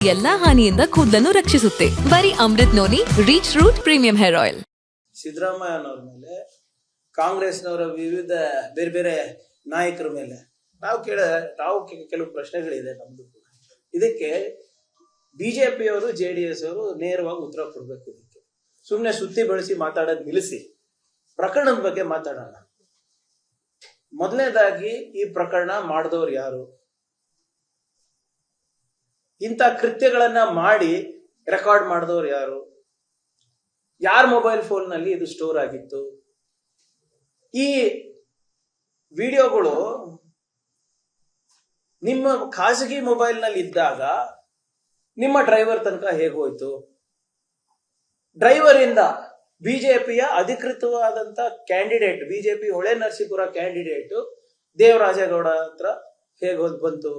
ಎಲ್ಲಾ ಹಾನಿಯಿಂದ ಕೂದಲನ್ನು ರಕ್ಷಿಸುತ್ತೆ. ಬರೀ Amrut noni reach root premium hair oil. ಸಿದ್ದರಾಮಯ್ಯನವ್ರ ಮೇಲೆ, ಕಾಂಗ್ರೆಸ್ನವರ ವಿವಿಧ ಬೇರೆ ಬೇರೆ ನಾಯಕರ ಮೇಲೆ ನಾವು ಕೆಲವು ಪ್ರಶ್ನೆಗಳಿದೆ ನಮ್ದು ಕೂಡ. ಇದಕ್ಕೆ ಬಿಜೆಪಿಯವರು JDS ಅವರು ನೇರವಾಗಿ ಉತ್ತರ ಕೊಡ್ಬೇಕು. ಇದಕ್ಕೆ ಸುಮ್ಮನೆ ಸುತ್ತಿ ಬಳಸಿ ಮಾತಾಡೋದು ನಿಲ್ಲಿಸಿ ಪ್ರಕರಣದ ಬಗ್ಗೆ ಮಾತಾಡೋಣ. ಮೊದಲನೇದಾಗಿ ಈ ಪ್ರಕರಣ ಮಾಡಿದವ್ರು ಯಾರು? ಇಂಥ ಕೃತ್ಯಗಳನ್ನ ಮಾಡಿ ರೆಕಾರ್ಡ್ ಮಾಡಿದವ್ರು ಯಾರು? ಯಾರ ಮೊಬೈಲ್ ಫೋನ್ ನಲ್ಲಿ ಇದು ಸ್ಟೋರ್ ಆಗಿತ್ತು? ಈ ವಿಡಿಯೋಗಳು ನಿಮ್ಮ ಖಾಸಗಿ ಮೊಬೈಲ್ ನಲ್ಲಿ ಇದ್ದಾಗ ನಿಮ್ಮ ಡ್ರೈವರ್ ತನಕ ಹೇಗೋಯ್ತು? ಡ್ರೈವರ್ ಇಂದ ಬಿಜೆಪಿಯ ಅಧಿಕೃತವಾದಂತ candidate, BJP Hole Narasipura candidate Devaraje Gowda ಹತ್ರ ಹೇಗೆ ಬಂತು?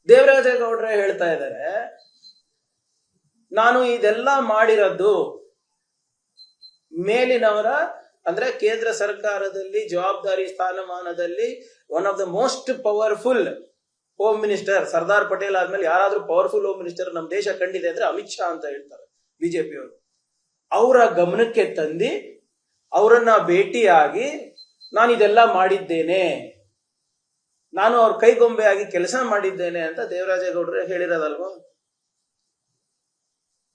ದೇವರಾಜೇಗೌಡ್ರೆ ಹೇಳ್ತಾ ಇದ್ದಾರೆ, ನಾನು ಇದೆಲ್ಲ ಮಾಡಿರೋದು ಮೇಲಿನವರ ಅಂದ್ರೆ ಕೇಂದ್ರ ಸರ್ಕಾರದಲ್ಲಿ ಜವಾಬ್ದಾರಿ ಸ್ಥಾನಮಾನದಲ್ಲಿ one of the most powerful home minister, Sardar Patel ಆದ್ಮೇಲೆ ಯಾರಾದ್ರೂ ಪವರ್ಫುಲ್ ಹೋಮ್ ಮಿನಿಸ್ಟರ್ ನಮ್ಮ ದೇಶ ಕಂಡಿದೆ ಅಂದ್ರೆ ಅಮಿತ್ ಶಾ ಅಂತ ಹೇಳ್ತಾರೆ ಬಿಜೆಪಿಯವರು. ಅವರ ಗಮನಕ್ಕೆ ತಂದು ಅವರನ್ನ ಭೇಟಿಯಾಗಿ ನಾನು ಇದೆಲ್ಲ ಮಾಡಿದ್ದೇನೆ, ನಾನು ಅವ್ರ ಕೈಗೊಂಬೆಯಾಗಿ ಕೆಲಸ ಮಾಡಿದ್ದೇನೆ ಅಂತ ದೇವರಾಜೇಗೌಡರು ಹೇಳಿರೋದಲ್ವಾ?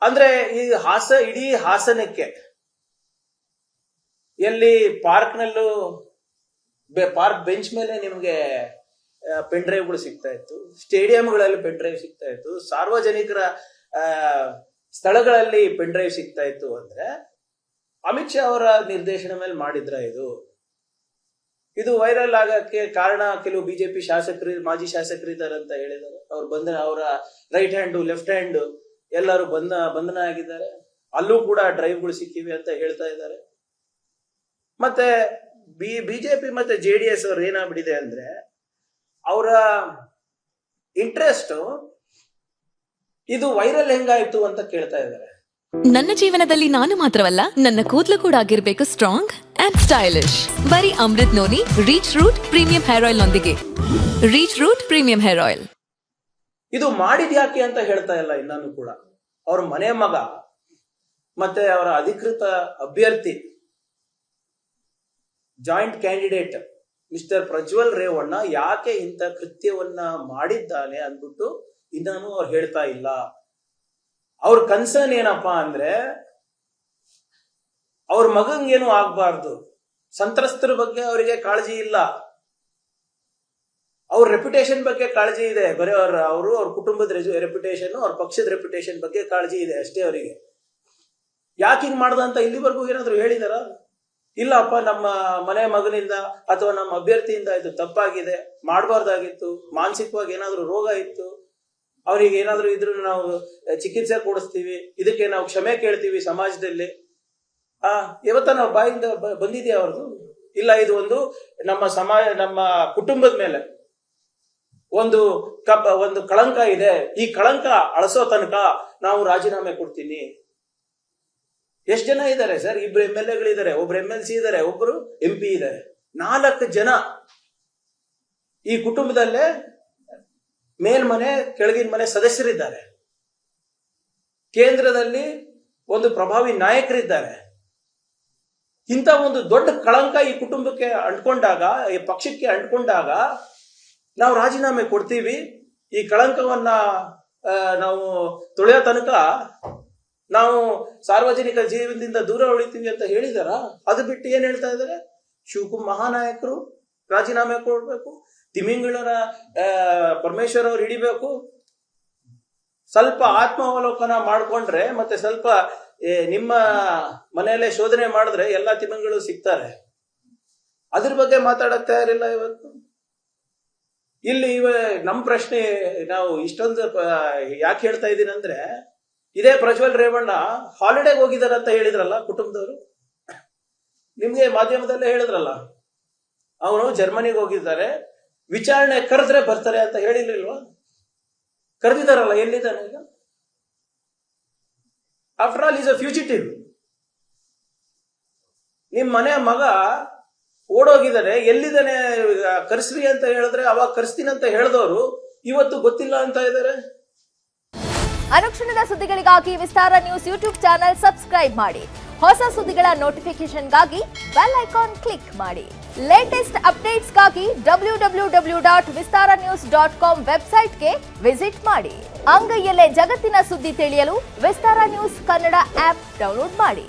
ಅಂದ್ರೆ ಈ ಇಡೀ ಹಾಸನಕ್ಕೆ ಎಲ್ಲಿ ಪಾರ್ಕ್ನಲ್ಲೂ ಪಾರ್ಕ್ ಬೆಂಚ್ ಮೇಲೆ ನಿಮ್ಗೆ ಪೆನ್ ಡ್ರೈವ್ಗಳು ಸಿಗ್ತಾ ಇತ್ತು, ಸ್ಟೇಡಿಯಂಗಳಲ್ಲಿ ಪೆನ್ ಡ್ರೈವ್ ಸಿಗ್ತಾ ಇತ್ತು, ಸಾರ್ವಜನಿಕರ ಸ್ಥಳಗಳಲ್ಲಿ ಪೆನ್ ಡ್ರೈವ್ ಸಿಗ್ತಾ ಇತ್ತು. ಅಂದ್ರೆ ಅಮಿತ್ ಶಾ ಅವರ ನಿರ್ದೇಶನ ಮೇಲೆ ಮಾಡಿದ್ರ ಇದು ವೈರಲ್ ಆಗಕ್ಕೆ ಕಾರಣ ಕೆಲವು ಬಿಜೆಪಿ ಶಾಸಕರು, ಮಾಜಿ ಶಾಸಕರು ಇದ್ದಾರೆ ಅಂತ ಹೇಳಿದ್ದಾರೆ. ಅವರ ರೈಟ್ ಹ್ಯಾಂಡ್ ಲೆಫ್ಟ್ ಹ್ಯಾಂಡ್ ಎಲ್ಲರೂ ಬಂಧನ ಆಗಿದ್ದಾರೆ. ಅಲ್ಲೂ ಕೂಡ ಡ್ರೈವ್ಗಳು ಸಿಕ್ಕಿವೆ ಅಂತ ಹೇಳ್ತಾ ಇದ್ದಾರೆ. ಮತ್ತೆ ಬಿಜೆಪಿ ಮತ್ತೆ JDS ಅವ್ರು ಏನಾಗ್ಬಿಟ್ಟಿದೆ ಅಂದ್ರೆ ಅವರ ಇಂಟ್ರೆಸ್ಟ್ ಇದು ವೈರಲ್ ಹೆಂಗಾಯ್ತು ಅಂತ ಕೇಳ್ತಾ ಇದ್ದಾರೆ. ನನ್ನ ಜೀವನದಲ್ಲಿ ನಾನು ಮಾತ್ರವಲ್ಲ, ನನ್ನ ಕೂದಲು ಕೂಡ ಆಗಿರ್ಬೇಕು ಸ್ಟ್ರಾಂಗ್ ಅಂಡ್ ಸ್ಟೈಲಿಶ್. ಬರೀ Amrut noni reach root premium hair oil ನೊಂದಿಗೆ. Reach root premium hair oil. ಇದು ಮಾಡಿದ ಯಾಕೆ ಅಂತ ಹೇಳ್ತಾ ಇಲ್ಲ. ಇನ್ನೂ ಕೂಡ ಅವ್ರ ಮನೆ ಮಗ ಮತ್ತೆ ಅವರ ಅಧಿಕೃತ ಅಭ್ಯರ್ಥಿ joint candidate mister Prajwal Revanna ಯಾಕೆ ಇಂಥ ಕೃತ್ಯವನ್ನ ಮಾಡಿದ್ದಾನೆ ಅಂದ್ಬಿಟ್ಟು ಇನ್ನೂ ಅವ್ರು ಹೇಳ್ತಾ ಇಲ್ಲ. ಅವ್ರ ಕನ್ಸರ್ನ್ ಏನಪ್ಪಾ ಅಂದ್ರೆ ಅವ್ರ ಮಗಂಗೇನು ಆಗ್ಬಾರ್ದು, ಸಂತ್ರಸ್ತರ ಬಗ್ಗೆ ಅವರಿಗೆ ಕಾಳಜಿ ಇಲ್ಲ, ಅವ್ರ ರೆಪ್ಯುಟೇಷನ್ ಬಗ್ಗೆ ಕಾಳಜಿ ಇದೆ. ಬರೀ ಅವ್ರ ಕುಟುಂಬದ ರೆಪ್ಯುಟೇಷನ್, ಅವ್ರ ಪಕ್ಷದ ರೆಪ್ಯುಟೇಷನ್ ಬಗ್ಗೆ ಕಾಳಜಿ ಇದೆ ಅಷ್ಟೇ ಅವರಿಗೆ. ಯಾಕೆ ಹಿಂಗ್ ಮಾಡ್ದ ಅಂತ ಇಲ್ಲಿವರೆಗೂ ಏನಾದ್ರು ಹೇಳಿದಾರ? ಇಲ್ಲಪ್ಪ, ನಮ್ಮ ಮನೆ ಮಗನಿಂದ ಅಥವಾ ನಮ್ಮ ಅಭ್ಯರ್ಥಿಯಿಂದ ಇದು ತಪ್ಪಾಗಿದೆ, ಮಾಡಬಾರ್ದಾಗಿತ್ತು, ಮಾನಸಿಕವಾಗಿ ಏನಾದ್ರು ರೋಗ ಇತ್ತು, ಅವ್ರಿಗೆ ಏನಾದ್ರು ಇದ್ರು ನಾವು ಚಿಕಿತ್ಸೆ ಕೊಡಿಸ್ತೀವಿ, ಇದಕ್ಕೆ ನಾವು ಕ್ಷಮೆ ಕೇಳ್ತೀವಿ ಸಮಾಜದಲ್ಲಿ. ಇವತ್ತ ನಾವು ಬಾಯಿಂದ ಬಂದಿದ್ಯಾ ಅವ್ರದ್ದು? ಇಲ್ಲ, ಇದು ಒಂದು ನಮ್ಮ ಕುಟುಂಬದ ಮೇಲೆ ಒಂದು ಕಳಂಕ ಇದೆ, ಈ ಕಳಂಕ ಅಳಸೋ ತನಕ ನಾವು ರಾಜೀನಾಮೆ ಕೊಡ್ತೀನಿ. ಎಷ್ಟು ಜನ ಇದ್ದಾರೆ ಸರ್? 2 MLAಗಳಿದ್ದಾರೆ, ಒಬ್ರು MLC ಇದ್ದಾರೆ, ಒಬ್ರು MP ಇದ್ದಾರೆ, 4 ಜನ ಈ ಕುಟುಂಬದಲ್ಲೇ ಮೇಲ್ಮನೆ ಕೆಳಗಿನ ಮನೆ ಸದಸ್ಯರಿದ್ದಾರೆ. ಕೇಂದ್ರದಲ್ಲಿ ಒಂದು ಪ್ರಭಾವಿ ನಾಯಕರಿದ್ದಾರೆ. ಇಂಥ ಒಂದು ದೊಡ್ಡ ಕಳಂಕ ಈ ಕುಟುಂಬಕ್ಕೆ ಅಂಟ್ಕೊಂಡಾಗ, ಈ ಪಕ್ಷಕ್ಕೆ ಅಂಟ್ಕೊಂಡಾಗ ನಾವು ರಾಜೀನಾಮೆ ಕೊಡ್ತೀವಿ, ಈ ಕಳಂಕವನ್ನ ನಾವು ತೊಳೆಯೋ ತನಕ ನಾವು ಸಾರ್ವಜನಿಕ ಜೀವನದಿಂದ ದೂರ ಉಳಿತೀವಿ ಅಂತ ಹೇಳಿದಾರ? ಅದು ಬಿಟ್ಟು ಏನ್ ಹೇಳ್ತಾ ಇದ್ದಾರೆ? ಶಿವಕುಮಾರ್ ಮಹಾನಾಯಕರು ರಾಜೀನಾಮೆ ಕೊಡ್ಬೇಕು, ತಿಮಿಂಗಳರ ಪರಮೇಶ್ವರ್ ಅವ್ರು ಹಿಡಿಬೇಕು. ಸ್ವಲ್ಪ ಆತ್ಮಾವಲೋಕನ ಮಾಡ್ಕೊಂಡ್ರೆ ಮತ್ತೆ ಸ್ವಲ್ಪ ನಿಮ್ಮ ಮನೆಯಲ್ಲೇ ಶೋಧನೆ ಮಾಡಿದ್ರೆ ಎಲ್ಲಾ ತಿಮಿಂಗಳು ಸಿಗ್ತಾರೆ. ಅದ್ರ ಬಗ್ಗೆ ಮಾತಾಡಕ್ ತಯಾರಿಲ್ಲ ಇವತ್ತು. ಇಲ್ಲಿ ನಮ್ ಪ್ರಶ್ನೆ ನಾವು ಇಷ್ಟೊಂದು ಯಾಕೆ ಹೇಳ್ತಾ ಇದ್ದೀನಿ ಅಂದ್ರೆ, ಇದೇ ಪ್ರಜ್ವಲ್ ರೇವಣ್ಣ ಹಾಲಿಡೇಗೆ ಹೋಗಿದ್ದಾರೆ ಅಂತ ಹೇಳಿದ್ರಲ್ಲ ಕುಟುಂಬದವರು, ನಿಮ್ಗೆ ಮಾಧ್ಯಮದಲ್ಲೇ ಹೇಳಿದ್ರಲ್ಲ, ಅವನು ಜರ್ಮನಿಗೆ ಹೋಗಿದ್ದಾರೆ, ವಿಚಾರಣೆ ಕರೆದ್ರೆ ಬರ್ತಾರೆ ಅಂತ ಹೇಳಿರ್ಲಿಲ್ವಾ? ಕರೆದಿದ್ದಾರಲ್ಲ, ಎಲ್ಲಿದ್ದಾನೆ ಈಗ? After all is a fugitive. ನಿಮ್ ಮನೆ ಮಗ ಓಡೋಗಿದ್ದಾರೆ, ಎಲ್ಲಿದ್ದಾನೆ ಕರ್ಸ್ರಿ ಅಂತ ಹೇಳಿದ್ರೆ ಅವಾಗ ಕರ್ಸ್ತೀನಿ ಅಂತ ಹೇಳಿದವರು ಇವತ್ತು ಗೊತ್ತಿಲ್ಲ ಅಂತ ಇದ್ದಾರೆ. ಅನುಕ್ಷಣದ ಸುದ್ದಿಗಳಿಗಾಗಿ ವಿಸ್ತಾರ ನ್ಯೂಸ್ ಯೂಟ್ಯೂಬ್ ಚಾನೆಲ್ ಸಬ್ಸ್ಕ್ರೈಬ್ ಮಾಡಿ. ಹೊಸ ಸುದ್ದಿಗಳ ನೋಟಿಫಿಕೇಶನ್ಗಾಗಿ ಬೆಲ್ ಐಕಾನ್ ಕ್ಲಿಕ್ ಮಾಡಿ. ಲೇಟೆಸ್ಟ್ ಅಪ್ಡೇಟ್ಸ್ಗಾಗಿ www.vistaranews.com ವೆಬ್ಸೈಟ್ಗೆ ವಿಸಿಟ್ ಮಾಡಿ. ಅಂಗೈಯಲ್ಲೇ ಜಗತ್ತಿನ ಸುದ್ದಿ ತಿಳಿಯಲು ವಿಸ್ತಾರ ನ್ಯೂಸ್ ಕನ್ನಡ ಆಪ್ ಡೌನ್ಲೋಡ್ ಮಾಡಿ.